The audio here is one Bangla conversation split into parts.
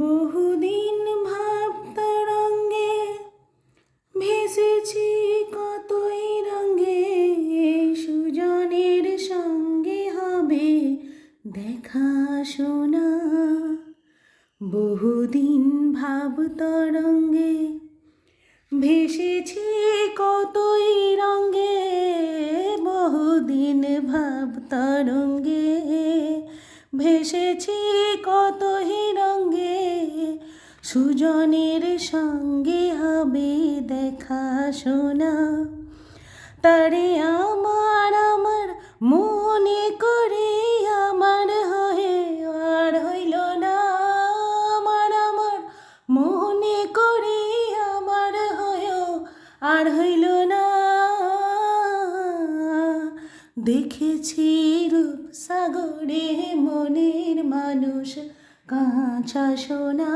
বহুদিন ভাবতরঙ্গে ভেসেছি কতই রঙ্গে, সুজনের সঙ্গে হবে দেখা শোনা। বহুদিন ভাবতরঙ্গে ভেসেছি কতই রঙ্গে, বহুদিন ভাবতরঙ্গে ভেসেছি কতই রঙ্গে, সুজনের সঙ্গে হবে দেখা শোনা। তারে আমার আমার মনে করে আমার হয়ে আর হইল না, আমার আমার মনে করে আমার হয়েও আর হইল না। দেখেছি রূপ সাগরে মনের মানুষ কাঁচা সোনা।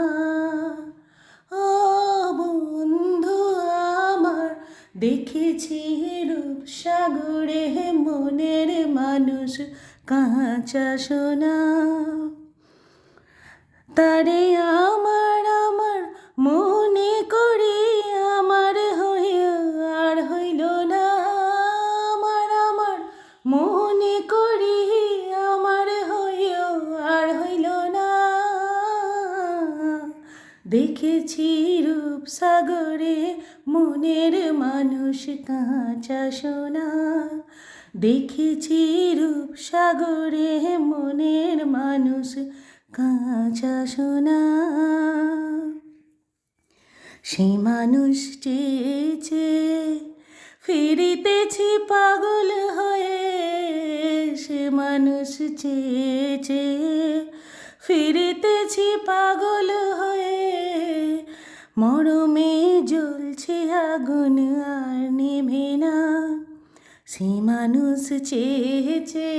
ও বন্ধু আমার, দেখেছি রূপ সাগরে মনের মানুষ কাঁচা সোনা। তারে আমার আমার মনে করি আমার হয়ে আর হইল না, আমার আমার মনে করি আমার হয়েও আর হইল না। দেখেছি রূপ সাগরে মনের মানুষ কাঁচা সোনা, দেখেছি রূপ সাগরে মনের মানুষ কাঁচা সোনা। সে মানুষ চেয়েছে ফিরিতেছি পাগল হয়ে, সে মানুষ চেয়েছে ফিরিতেছি পাগল হয়ে, মরমে জ্বলছে আগুন আর নেভে না। সে মানুষ চেয়েছে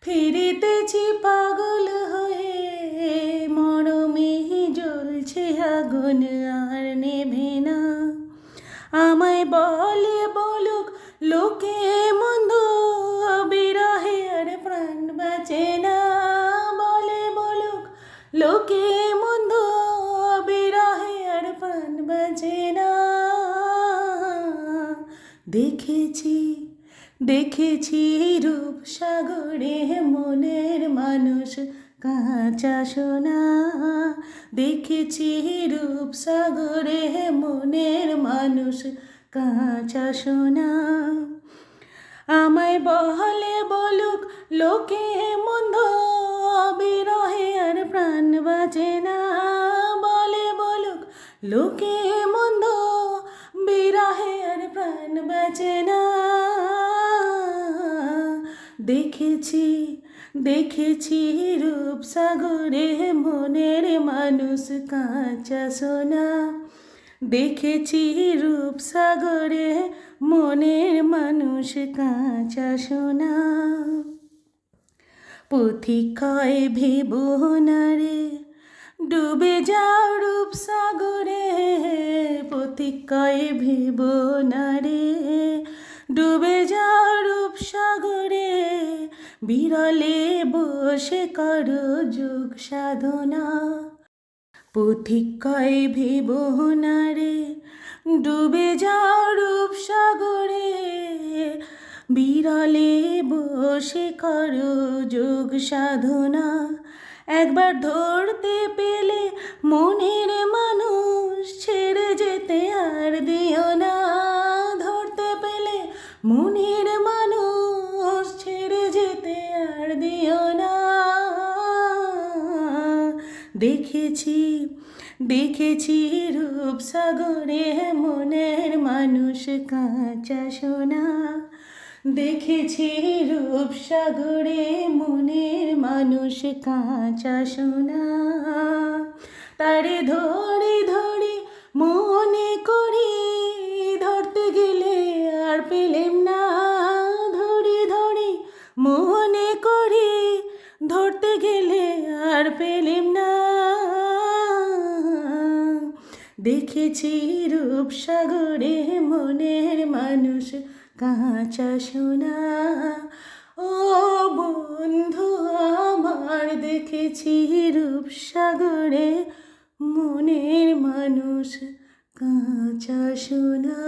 ফিরিতেছি পাগল হয়ে, মরমে জ্বলছে আগুন আর নেভে না। আমায় বলে বলুক লোকে মন্দ, বিরহে আর প্রাণ বাঁচে না। বলে বলুক লোকে মন্দ, বিরহে আর প্রাণ বাঁচে না। দেখেছি দেখেছি রূপ সাগরে মনের মানুষ কাঁচা সোনা, দেখেছি রূপ সাগরে মনের মানুষ কাঁচা সোনা। আমায় বলে বলুক লোকে মন্দ, বিরহে আর প্রাণ বাঁচে না। বলে বলুক লোকে মন্দ, বিরহে আর প্রাণ বাঁচে না। দেখেছি দেখেছি রূপ সাগরে মনের মানুষ কাঁচা সোনা, দেখেছি রূপ সাগরে মনের মানুষ কাঁচা সোনা। পথিকয় ভেব না রে ডুবে যাও রূপ সাগরে, পথিকয় ভেব না রে ডুবে যাও রূপ সাগরে, বিরলে বসে করো যোগ সাধনা। পথিকয় ভেব না রে ডুবে যাও রূপ সাগরে, বিরলে বসে করো যোগ সাধনা। একবার ধরতে পেলে মনের মানুষ ছেড়ে যেতে আর দিও না, ধরতে পেলে মনের মানুষ ছেড়ে যেতে আর দিও না। দেখেছি দেখেছি রূপ সাগরে মনের মানুষ কাঁচা সোনা, দেখেছি রূপ সাগরে মনের মানুষ কাঁচা সোনা। তারে ধরে ধরে মনে করি ধরতে গেলে আর পেলেম না, ধরে ধরে মনে করি ধরতে গেলে আর পেলেম না। দেখেছি রূপ সাগরে মনের মানুষ কাঁচা সোনা। ও ও বন্ধু আমার দেখেছি রূপসাগরে মনের মানুষ কাঁচা সোনা।